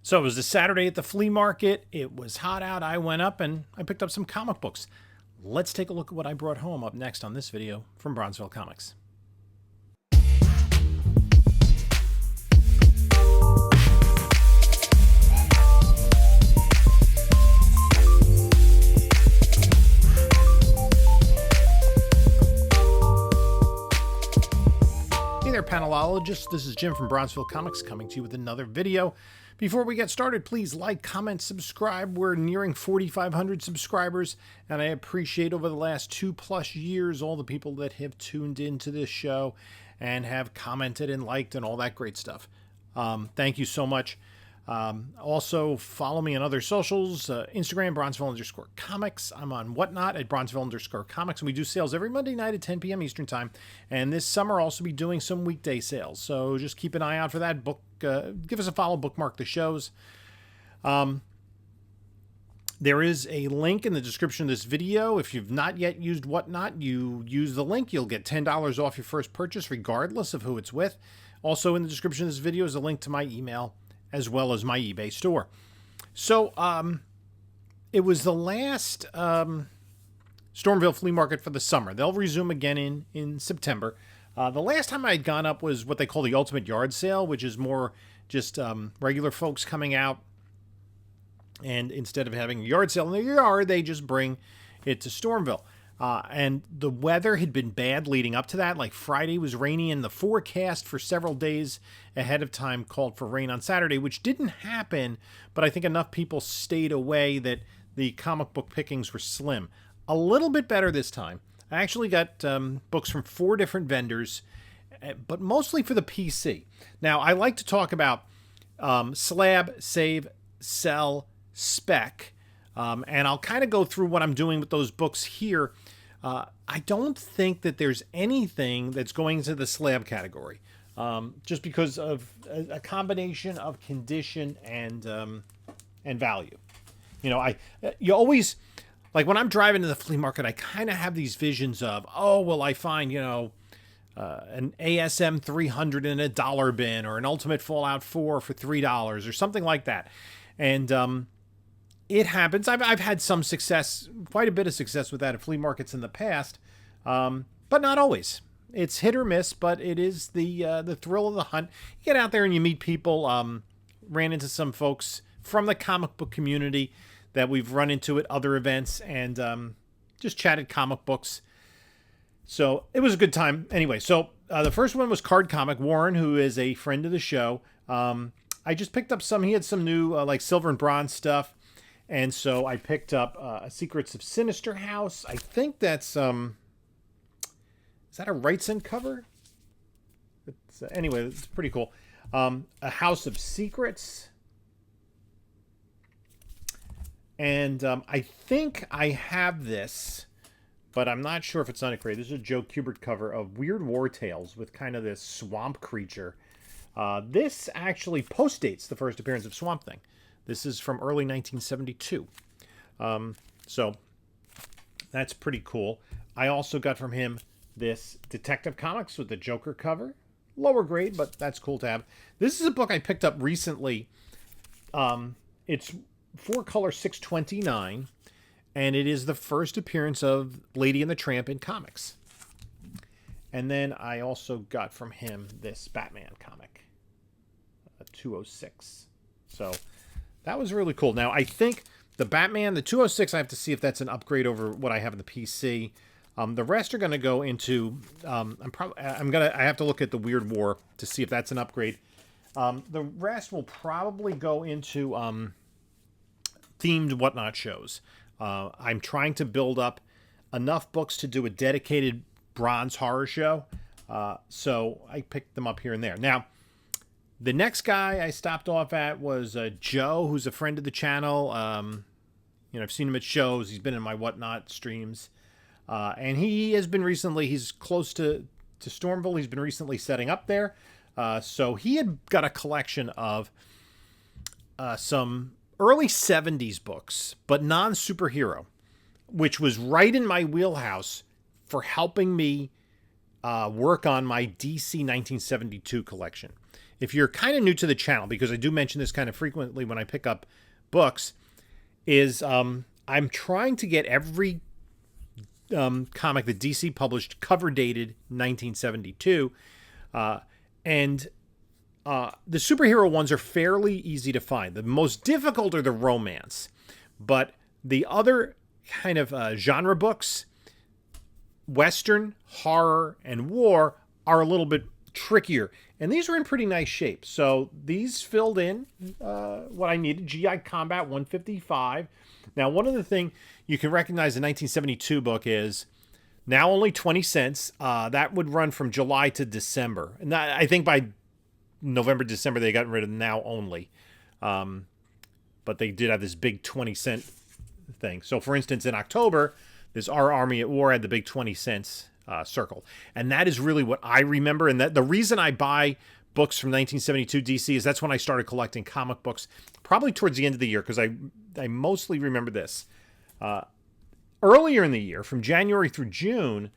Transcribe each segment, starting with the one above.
So it was a Saturday at the flea market. It was hot out. I went up and I picked up some comic books. Let's take a look at what I brought home up next on this video from Bronzeville Comics. Hey there, panelologists. This is Jim from Bronzeville Comics coming to you with another video. Before we get started, please like, comment, subscribe. We're nearing 4,500 subscribers, and I appreciate over the last 2+ years all the people that have tuned into this show and have commented and liked and all that great stuff. Thank you so much. Also, follow me on other socials, Instagram, Bronzeville_comics. I'm on Whatnot at Bronzeville_comics, and we do sales every Monday night at 10 p.m. Eastern Time. And this summer, I'll also be doing some weekday sales, so just keep an eye out for that. Give us a follow, bookmark the shows. There is a link in the description of this video. If you've not yet used Whatnot, you use the link. You'll get $10 off your first purchase, regardless of who it's with. Also, in the description of this video is a link to my email, as well as my eBay store. So, it was the last Stormville flea market for the summer. They'll resume again in September. The last time I had gone up was what they call the Ultimate Yard Sale, which is more just regular folks coming out. And instead of having a yard sale in their yard, they just bring it to Stormville. And the weather had been bad leading up to that. Like Friday was rainy, and the forecast for several days ahead of time called for rain on Saturday, which didn't happen, but I think enough people stayed away that the comic book pickings were slim. A little bit better this time. I actually got books from 4 different vendors, but mostly for the PC. Now, I like to talk about slab, save, sell, spec, and I'll kind of go through what I'm doing with those books here. I don't think that there's anything that's going to the slab category, just because of a combination of condition and value. You know, you always, like when I'm driving to the flea market, I kind of have these visions of, oh, well, I find, you know, an ASM 300 in a dollar bin, or an Ultimate Fallout 4 for $3 or something like that. And it happens. I've had some success, quite a bit of success with that at flea markets in the past, but not always. It's hit or miss, but it is the thrill of the hunt. You get out there and you meet people. Ran into some folks from the comic book community that we've run into at other events, and just chatted comic books. So it was a good time. Anyway, so the first one was Card Comic. Warren, who is a friend of the show. I just picked up some. He had some new like silver and bronze stuff. And so I picked up Secrets of Sinister House. I think that's, is that a Wrightson cover? Anyway, it's pretty cool. A House of Secrets. And I think I have this, but I'm not sure if it's uncrated. This is a Joe Kubert cover of Weird War Tales with kind of this swamp creature. This actually postdates the first appearance of Swamp Thing. This is from early 1972. So that's pretty cool. I also got from him this Detective Comics with the Joker cover. Lower grade, but that's cool to have. This is a book I picked up recently. It's 4-color 629, and it is the first appearance of Lady and the Tramp in comics. And then I also got from him this Batman comic, 206. So that was really cool. Now, I think the Batman, the 206, I have to see if that's an upgrade over what I have in the PC. The rest are going to go into, I have to look at the Weird War to see if that's an upgrade. The rest will probably go into themed Whatnot shows. I'm trying to build up enough books to do a dedicated bronze horror show. So I picked them up here and there. Now, the next guy I stopped off at was Joe, who's a friend of the channel. You know, I've seen him at shows. He's been in my Whatnot streams. And he has been recently, he's close to Stormville. He's been recently setting up there. So he had got a collection of some early 70s books, but non-superhero, which was right in my wheelhouse for helping me work on my DC 1972 collection. if you're kind of new to the channel, because I do mention this kind of frequently when I pick up books, is I'm trying to get every comic that DC published cover dated 1972. And the superhero ones are fairly easy to find. The most difficult are the romance. But the other kind of genre books, Western, horror, and war, are a little bit trickier. And these are in pretty nice shape. So these filled in what I needed. GI Combat 155. Now, one other thing you can recognize the 1972 book is now only 20 cents. That would run from July to December. And I think by November, December, they got rid of now only. But they did have this big 20-cent thing. So, for instance, in October, this Our Army at War had the big 20 cents circle. And that is really what I remember. And that the reason I buy books from 1972 DC is that's when I started collecting comic books, probably towards the end of the year, because I mostly remember this. Earlier in the year, from January through June,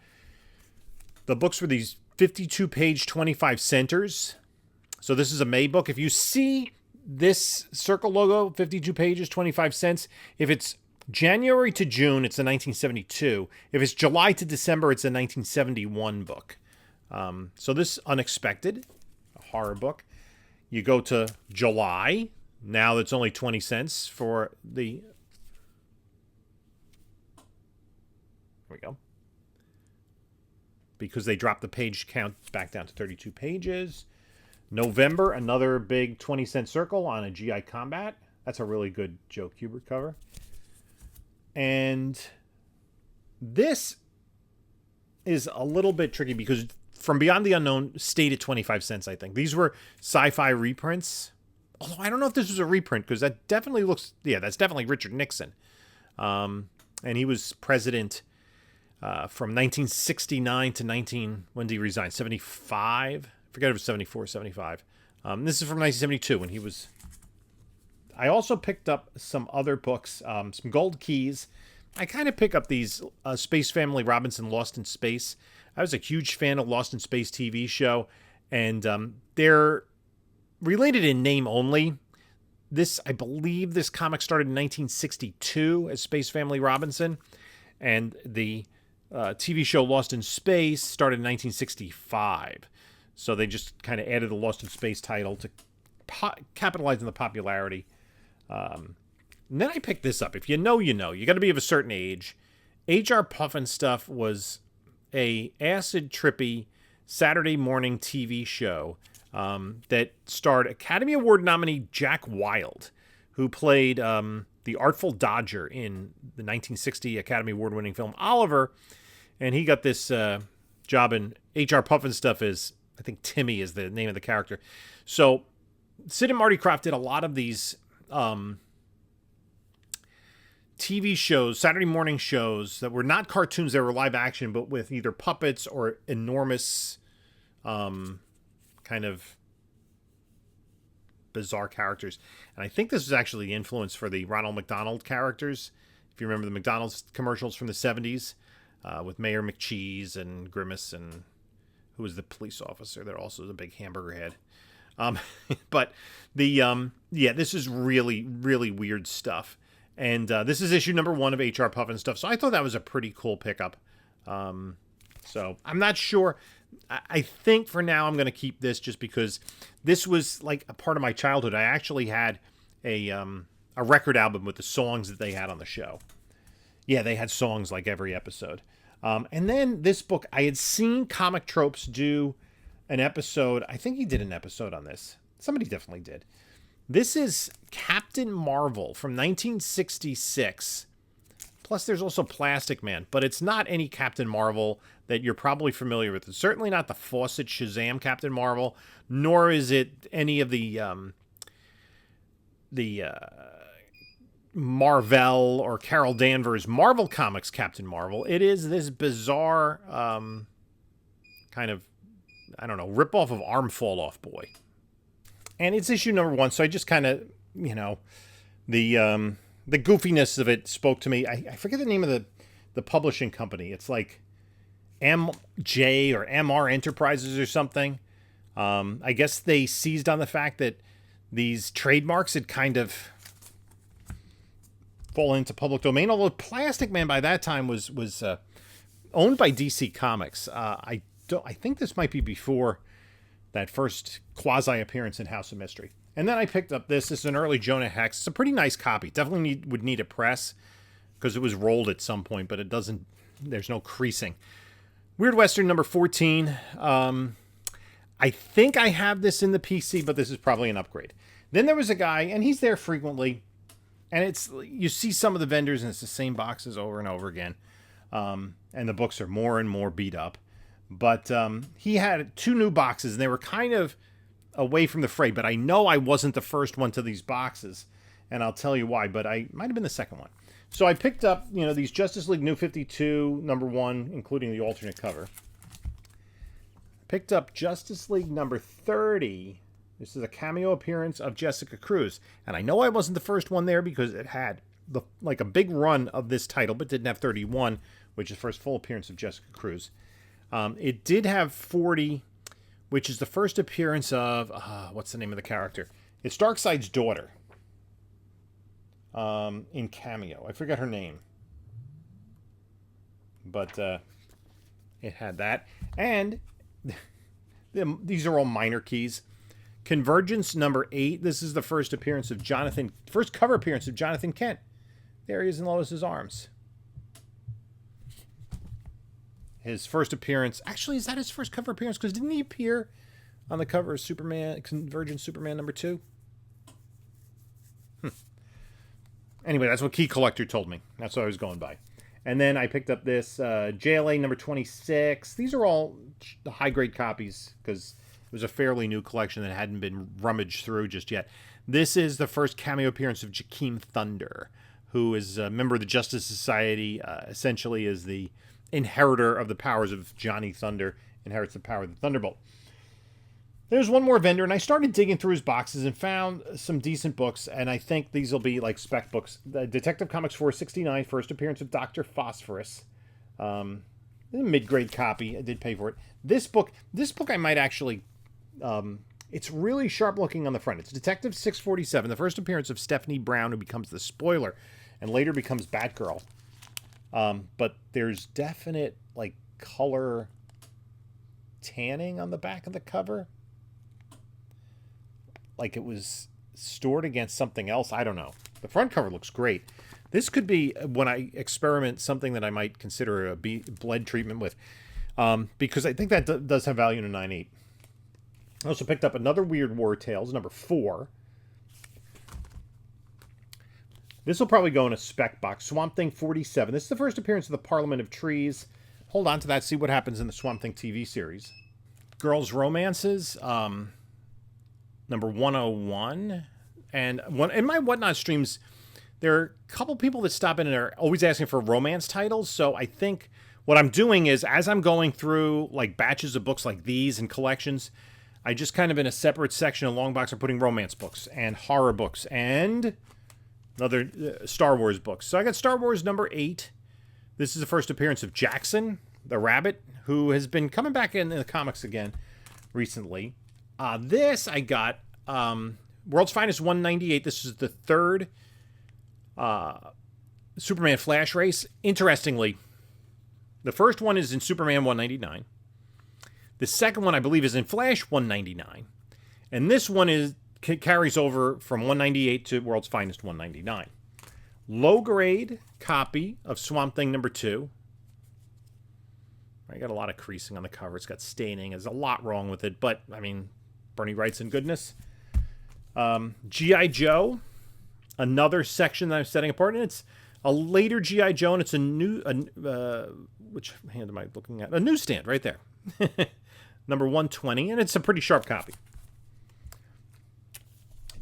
the books were these 52-page 25 centers. So this is a May book. If you see this circle logo, 52 pages, 25 cents, if it's January to June, it's a 1972. If it's July to December, it's a 1971 book. So this Unexpected, a horror book. You go to July. Now it's only 20 cents for the... There we go. Because they dropped the page count back down to 32 pages. November, another big 20-cent circle on a GI Combat. That's a really good Joe Kubert cover. And this is a little bit tricky because From Beyond the Unknown stayed at 25 cents, I think. These were sci-fi reprints. Although I don't know if this was a reprint because that definitely looks... Yeah, that's definitely Richard Nixon. And he was president from 1969 to when did he resign? 75? I forget if it was 74 or 75. This is from 1972 when he was... I also picked up some other books, some Gold Keys. I kind of pick up these Space Family Robinson Lost in Space. I was a huge fan of Lost in Space TV show, and they're related in name only. I believe this comic started in 1962 as Space Family Robinson, and the TV show Lost in Space started in 1965. So they just kind of added the Lost in Space title to capitalize on the popularity. And then I picked this up. If you know, you know. You got to be of a certain age. H.R. Puffin-Stuff was a acid-trippy Saturday morning TV show that starred Academy Award nominee Jack Wilde, who played the Artful Dodger in the 1960 Academy Award-winning film Oliver. And he got this job in H.R. Puffin-Stuff as, I think Timmy is the name of the character. So Sid and Marty Krofft did a lot of these TV shows, Saturday morning shows that were not cartoons, they were live action, but with either puppets or enormous kind of bizarre characters. And I think this was actually the influence for the Ronald McDonald characters. If you remember the McDonald's commercials from the 70s with Mayor McCheese and Grimace and who was the police officer that also was a big hamburger head. But this is really, really weird stuff. And this is issue number 1 of H.R. Puffin-Stuff. So I thought that was a pretty cool pickup. So I'm not sure. I think for now I'm going to keep this just because this was like a part of my childhood. I actually had a record album with the songs that they had on the show. Yeah, they had songs like every episode. And then this book, I had seen Comic Tropes do an episode. I think he did an episode on this. Somebody definitely did. This is Captain Marvel from 1966. Plus, there's also Plastic Man, but it's not any Captain Marvel that you're probably familiar with. It's certainly not the Fawcett Shazam Captain Marvel, nor is it any of the Marvel or Carol Danvers Marvel Comics Captain Marvel. It is this bizarre kind of, I don't know, ripoff of Arm Fall Off Boy. And it's issue number 1, so I just kind of, the goofiness of it spoke to me. I forget the name of the publishing company. It's like MJ or MR Enterprises or something. I guess they seized on the fact that these trademarks had kind of fallen into public domain, although Plastic Man by that time was owned by DC Comics. I think this might be before that first quasi appearance in House of Mystery. And then I picked up this. This is an early Jonah Hex. It's a pretty nice copy. Definitely would need a press because it was rolled at some point, but it doesn't. There's no creasing. Weird Western number 14. I think I have this in the PC, but this is probably an upgrade. Then there was a guy, and he's there frequently, and you see some of the vendors, and it's the same boxes over and over again, and the books are more and more beat up. But he had 2 new boxes, and they were kind of away from the fray, but I know I wasn't the first one to these boxes, and I'll tell you why, but I might have been the second one. So I picked up, these Justice League New 52, number 1, including the alternate cover. Picked up Justice League number 30. This is a cameo appearance of Jessica Cruz. And I know I wasn't the first one there because it had a big run of this title, but didn't have 31, which is the first full appearance of Jessica Cruz. It did have 40, which is the first appearance of, what's the name of the character? It's Darkseid's daughter in cameo. I forget her name. But it had that. And these are all minor keys. Convergence number 8. This is the first cover appearance of Jonathan Kent. There he is in Lois's arms. His first appearance. Actually, is that his first cover appearance? Because didn't he appear on the cover of Convergence Superman number 2? Anyway, that's what Key Collector told me. That's what I was going by. And then I picked up this JLA number 26. These are all the high-grade copies because it was a fairly new collection that hadn't been rummaged through just yet. This is the first cameo appearance of Jakeem Thunder, who is a member of the Justice Society, essentially is the inheritor of the powers of Johnny Thunder, inherits the power of the Thunderbolt. There's one more vendor, and I started digging through his boxes and found some decent books, and I think these will be like spec books. The Detective Comics 469, first appearance of Dr. Phosphorus. A mid-grade copy. I did pay for it. This book I might actually... it's really sharp looking on the front. It's Detective 647, the first appearance of Stephanie Brown, who becomes the Spoiler, and later becomes Batgirl. But there's definite, color tanning on the back of the cover. Like it was stored against something else. I don't know. The front cover looks great. This could be, when I experiment, something that I might consider a bled treatment with. Because I think that does have value in a 9.8. I also picked up another Weird War Tales, number 4. This will probably go in a spec box. Swamp Thing 47. This is the first appearance of the Parliament of Trees. Hold on to that. See what happens in the Swamp Thing TV series. Girls' Romances. Number 101. And in my Whatnot streams, there are a couple people that stop in and are always asking for romance titles. So I think what I'm doing is, as I'm going through batches of books like these and collections, I just kind of in a separate section of long box are putting romance books and horror books and other Star Wars books. So I got Star Wars number 8. This is the first appearance of Jackson, the rabbit, who has been coming back in the comics again recently. This I got World's Finest 198. This is the third Superman Flash race. Interestingly, the first one is in Superman 199. The second one, I believe, is in Flash 199. And this one carries over from 198 to World's Finest 199. Low-grade copy of Swamp Thing number 2. I got a lot of creasing on the cover. It's got staining. There's a lot wrong with it. But, I mean, Bernie Wright's in goodness. G.I. Joe. Another section that I'm setting apart. And it's a later G.I. Joe. And it's a new... which hand am I looking at? A newsstand right there. Number 120. And it's a pretty sharp copy.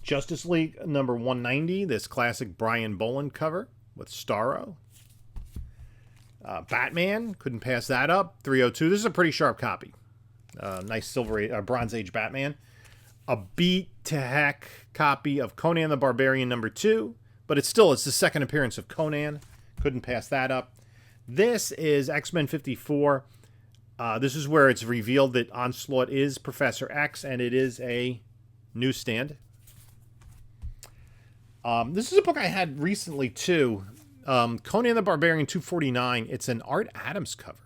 Justice League number 190. This classic Brian Boland cover with Starro. Batman, couldn't pass that up. 302. This is a pretty sharp copy. Nice Bronze Age Batman. A beat to heck copy of Conan the Barbarian number 2, but it's the second appearance of Conan. Couldn't pass that up. This is X-Men 54. This is where it's revealed that Onslaught is Professor X, and it is a newsstand. This is a book I had recently, too. Conan the Barbarian 249. It's an Art Adams cover.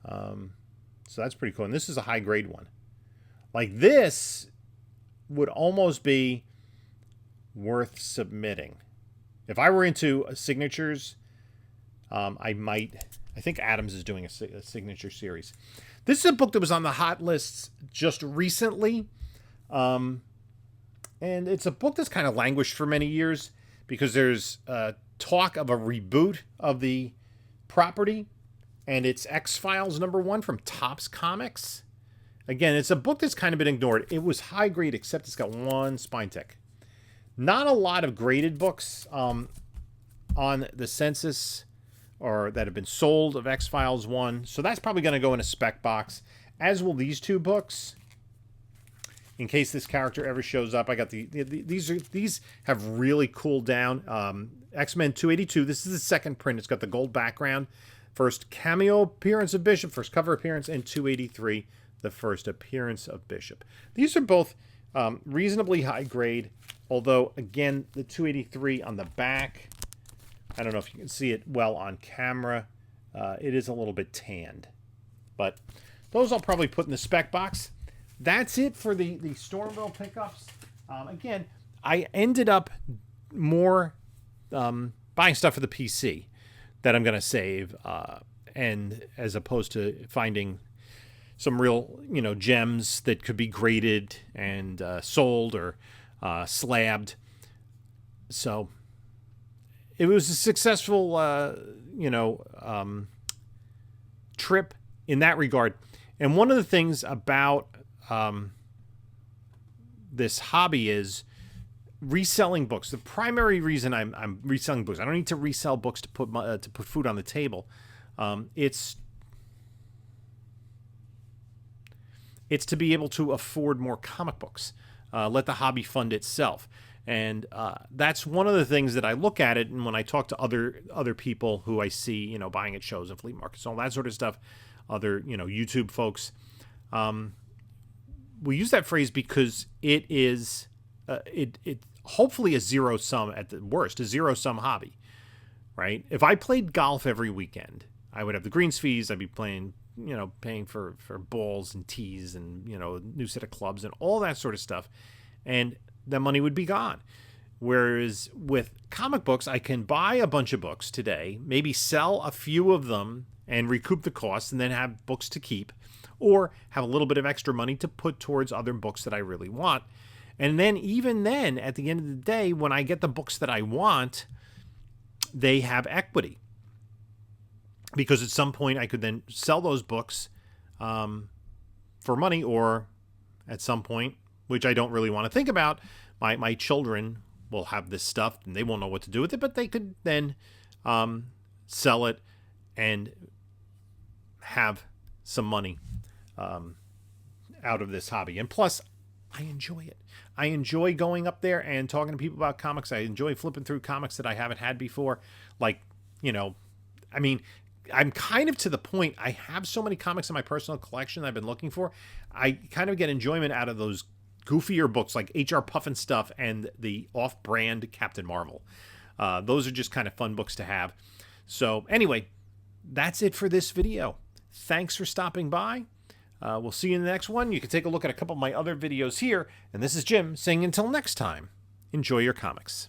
So that's pretty cool. And this is a high-grade one. Like, this would almost be worth submitting. If I were into signatures, I think Adams is doing a signature series. This is a book that was on the hot lists just recently. And it's a book that's kind of languished for many years because there's talk of a reboot of the property. And it's X-Files #1 from Topps Comics. Again, it's a book that's kind of been ignored. It was high grade, except it's got one spine tick. Not a lot of graded books on the census or that have been sold of X-Files 1. So that's probably going to go in a spec box, as will these two books. In case this character ever shows up, I got these have really cooled down. X-Men 282. This is the second print. It's got the gold background. First cameo appearance of Bishop, first cover appearance, and 283, the first appearance of Bishop. These are both reasonably high grade, although, again, the 283 on the back, I don't know if you can see it well on camera. It is a little bit tanned. But those I'll probably put in the spec box. That's it for the Stormville pickups. Again, I ended up more buying stuff for the PC that I'm going to save, and as opposed to finding some real, gems that could be graded and sold or slabbed. So it was a successful, trip in that regard. And one of the things about this hobby is reselling books. The primary reason I'm reselling books, I don't need to resell books to put food on the table. It's to be able to afford more comic books. Let the hobby fund itself. And that's one of the things that I look at it, and when I talk to other people who I see, buying at shows and flea markets, all that sort of stuff, other, YouTube folks, we use that phrase because it is it hopefully a zero sum, at the worst, a zero sum hobby, right? If I played golf every weekend, I would have the greens fees. I'd be paying for balls and tees and, new set of clubs and all that sort of stuff. And that money would be gone. Whereas with comic books, I can buy a bunch of books today, maybe sell a few of them and recoup the costs, and then have books to keep, or have a little bit of extra money to put towards other books that I really want. And then, even then, at the end of the day, when I get the books that I want, they have equity. Because at some point I could then sell those books for money, or at some point, which I don't really want to think about, my children will have this stuff and they won't know what to do with it, but they could then sell it and have some money out of this hobby. And plus, I enjoy it. I enjoy going up there and talking to people about comics. I enjoy flipping through comics that I haven't had before. Like, I'm kind of to the point, I have so many comics in my personal collection that I've been looking for. I kind of get enjoyment out of those goofier books like H.R. Puffin stuff and the off-brand Captain Marvel. Those are just kind of fun books to have. So anyway, that's it for this video. Thanks for stopping by. We'll see you in the next one. You can take a look at a couple of my other videos here. And this is Jim saying until next time, enjoy your comics.